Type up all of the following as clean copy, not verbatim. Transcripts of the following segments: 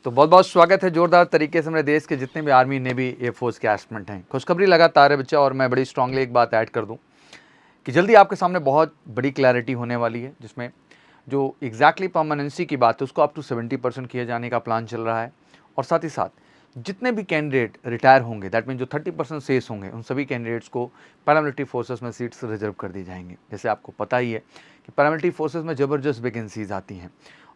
तो बहुत बहुत स्वागत है जोरदार तरीके से मेरे देश के जितने भी आर्मी नेवी एयरफोर्स के एस्पिरेंट हैं। खुशखबरी लगातार है बच्चा, और मैं बड़ी स्ट्रांगली एक बात ऐड कर दूं कि जल्दी आपके सामने बहुत बड़ी क्लैरिटी होने वाली है, जिसमें जो एग्जैक्टली परमानेंसी की बात है उसको अप टू 70% किए जाने का प्लान चल रहा है। और साथ ही साथ जितने भी कैंडिडेट रिटायर होंगे, दैट मीन जो 30% शेष होंगे, उन सभी कैंडिडेट्स को पैरामिलिट्री फोर्सेस में सीट्स रिजर्व कर दी जाएंगी। जैसे आपको पता ही है कि पैरामिलिट्री फोर्सेस में ज़बरदस्त वैकेंसीज आती हैं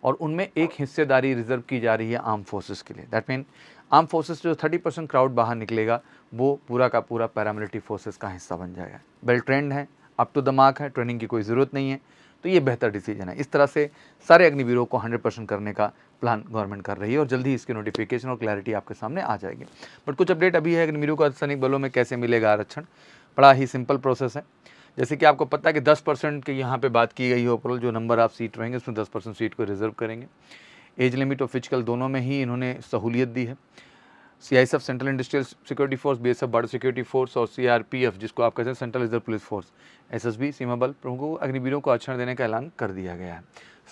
और उनमें एक हिस्सेदारी रिजर्व की जा रही है आर्म फोर्सेस के लिए। दैट मीन आर्म फोर्सेस जो 30% क्राउड बाहर निकलेगा वो पूरा का पूरा पैरामिलिट्री फोर्सेस का हिस्सा बन जाएगा। वेल ट्रेंड है, अप टू द मार्क है, ट्रेनिंग की कोई ज़रूरत नहीं है, तो ये बेहतर डिसीजन है। इस तरह से सारे अग्निवीरों को 100% करने का प्लान गवर्नमेंट कर रही है और जल्दी ही इसकी नोटिफिकेशन और क्लैरिटी आपके सामने आ जाएगी। बट कुछ अपडेट अभी है अग्निवीरों को अर्धसैनिक बलों में कैसे मिलेगा आरक्षण। बड़ा ही सिंपल प्रोसेस है। जैसे कि आपको पता है कि 10% की यहाँ पे बात की गई है ओवरऑल, जो नंबर आप सीट रहेंगे उसमें 10% सीट को रिजर्व करेंगे। एज लिमिट और फिजिकल दोनों में ही इन्होंने सहूलियत दी है। CISF central industrial security force, BSF border security force और CRPF जिसको आप कहते हैं central reserve police force, SSB सीमा बल प्रमुखों को अग्निवीरों को आरक्षण देने का ऐलान कर दिया गया है।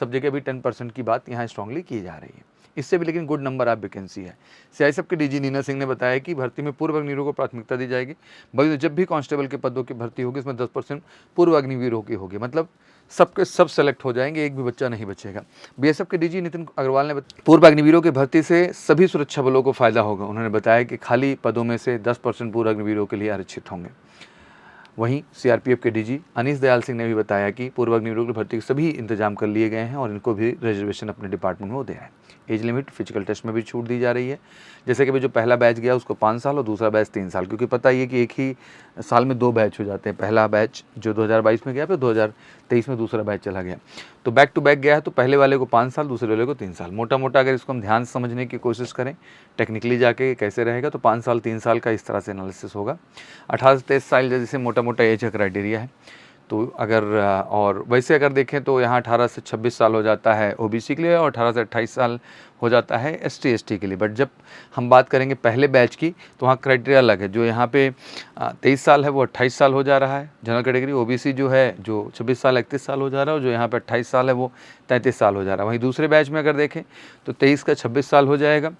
सब जगह भी 10% की बात यहाँ स्ट्रांगली की जा रही है। इससे भी लेकिन गुड नंबर ऑफ वैकेंसी है। CISF के DG नीना सिंह ने बताया कि भर्ती में पूर्व अग्निवीरों को प्राथमिकता दी जाएगी। भविष्य जब भी कांस्टेबल के पदों की भर्ती होगी इसमें 10% पूर्व अग्निवीरों की होगी, मतलब सबके सब सेलेक्ट हो जाएंगे, एक भी बच्चा नहीं बचेगा। BSF के DG नितिन अग्रवाल ने पूर्व अग्निवीरों की भर्ती से सभी सुरक्षा बलों को फायदा होगा। उन्होंने बताया कि खाली पदों में से 10% पूर्व अग्निवीरों के लिए आरक्षित होंगे। वहीं CRPF के DG अनीस दयाल सिंह ने भी बताया कि पूर्व अग्निवीरों की भर्ती के सभी इंतजाम कर लिए गए हैं और इनको भी रिजर्वेशन अपने डिपार्टमेंट में वो दे रहे हैं। एज लिमिट फिजिकल टेस्ट में भी छूट दी जा रही है। जैसे कि अभी जो पहला बैच गया उसको 5 साल और दूसरा बैच 3 साल, क्योंकि पता ही है कि एक ही साल में 2 बैच हो जाते हैं। पहला बैच जो 2022 में गया, फिर 2023 में दूसरा बैच चला गया, तो बैक टू बैक गया है। तो पहले वाले को 5 साल, दूसरे वाले को 3 साल। मोटा मोटा अगर इसको हम ध्यान से समझने की कोशिश करें टेक्निकली जाके कैसे रहेगा, तो 5 साल 3 साल का इस तरह से एनालिसिस होगा। 18 से 23 साल जैसे मोटा मोटा एज का क्राइटेरिया है। तो अगर और वैसे अगर देखें तो यहाँ 18 से 26 साल हो जाता है OBC के लिए और 18 से 28 साल हो जाता है ST ST के लिए। बट जब हम बात करेंगे पहले बैच की तो वहाँ क्राइटेरिया अलग है। जो यहाँ पे 23 साल है वो 28 साल हो जा रहा है जनरल कैटेगरी। OBC जो है जो 26 साल 31 साल हो जा रहा है, और जो यहाँ पे 28 साल है वो 33 साल हो जा रहा है। वहीं दूसरे बैच में अगर देखें तो 23 का 26 साल हो जाएगा,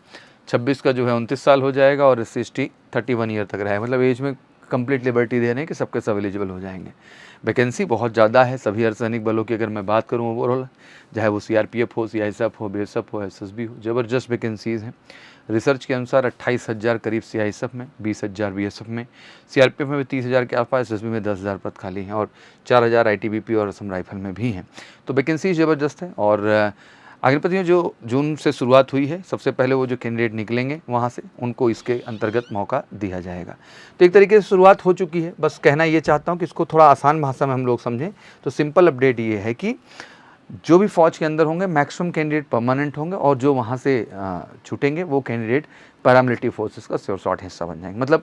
26 का जो है 29 साल हो जाएगा और SC ST 31 ईयर तक रहे। मतलब एज में कंप्लीट लिबर्टी दे रहे हैं कि सबके सब एलिजिबल हो जाएंगे। वैकेंसी बहुत ज़्यादा है सभी अर्धसैनिक बलों की। अगर मैं बात करूँ ओवरऑल, चाहे वो CRPF हो, CISF हो, BSF हो, SSB हो, ज़बरदस्त वैकेंसीज़ हैं। रिसर्च के अनुसार 28,000 करीब CISF में, 20,000 BSF में, CRPF में भी 30,000 के आसपास, SSB में 10,000 पद खाली हैं और 4,000 ITBP और असम राइफल में भी हैं। तो वैकेंसी ज़बरदस्त है। और अग्निपथ में जो जून से शुरुआत हुई है, सबसे पहले वो जो कैंडिडेट निकलेंगे वहाँ से उनको इसके अंतर्गत मौका दिया जाएगा। तो एक तरीके से शुरुआत हो चुकी है। बस कहना ये चाहता हूँ कि इसको थोड़ा आसान भाषा में हम लोग समझें तो सिंपल अपडेट ये है कि जो भी फौज के अंदर होंगे मैक्सिमम कैंडिडेट परमानेंट होंगे और जो वहाँ से छूटेंगे वो कैंडिडेट पैरामिलिट्री फोर्सेस का शॉर्ट हिस्सा बन जाएंगे। मतलब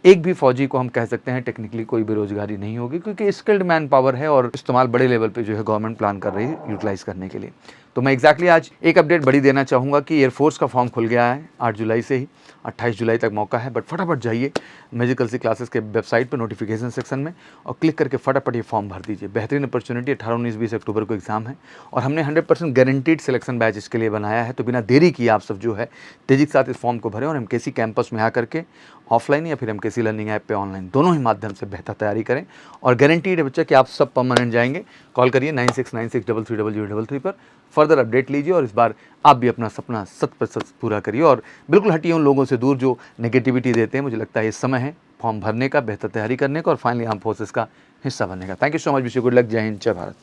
एक भी फौजी को हम कह सकते हैं टेक्निकली कोई बेरोजगारी नहीं होगी, क्योंकि स्किल्ड मैन पावर है और इस्तेमाल बड़े लेवल पे जो है गवर्नमेंट प्लान कर रही है यूटिलाइज करने के लिए। तो मैं एग्जैक्टली आज एक अपडेट बड़ी देना चाहूँगा कि एयरफोर्स का फॉर्म खुल गया है 8 जुलाई से ही, 28 जुलाई तक मौका है। बट फटाफट जाइए मैजिकल सी क्लासेस के वेबसाइट पर नोटिफिकेशन सेक्शन में और क्लिक करके फटाफट ये फॉर्म भर दीजिए। बेहतरीन अपॉर्चुनिटी। 18, 19, 20 अक्टूबर को एग्जाम है और हमने 100% गारंटीड सिलेक्शन बैच इसके लिए बनाया है। तो बिना देरी किए आप सब जो है तेजी के साथ इस फॉर्म को भरें और MKC कैंपस में आकर के ऑफलाइन या फिर MKC लर्निंग ऐप पे ऑनलाइन दोनों ही माध्यम से बेहतर तैयारी करें। और गारंटीड है बच्चा कि आप सब परमानेंट जाएंगे। कॉल करिए 9696330033 पर फर्दर अपडेट लीजिए और इस बार आप भी अपना सपना 100% पूरा करिए। और बिल्कुल हटिए उन लोगों से दूर जो नेगेटिविटी देते हैं। मुझे लगता है ये समय है फॉर्म भरने का, बेहतर तैयारी करने का और फाइनली आर्म फोर्सेस का हिस्सा बनने का। Thank you so much. Wish you good luck. जय हिंद, जय भारत।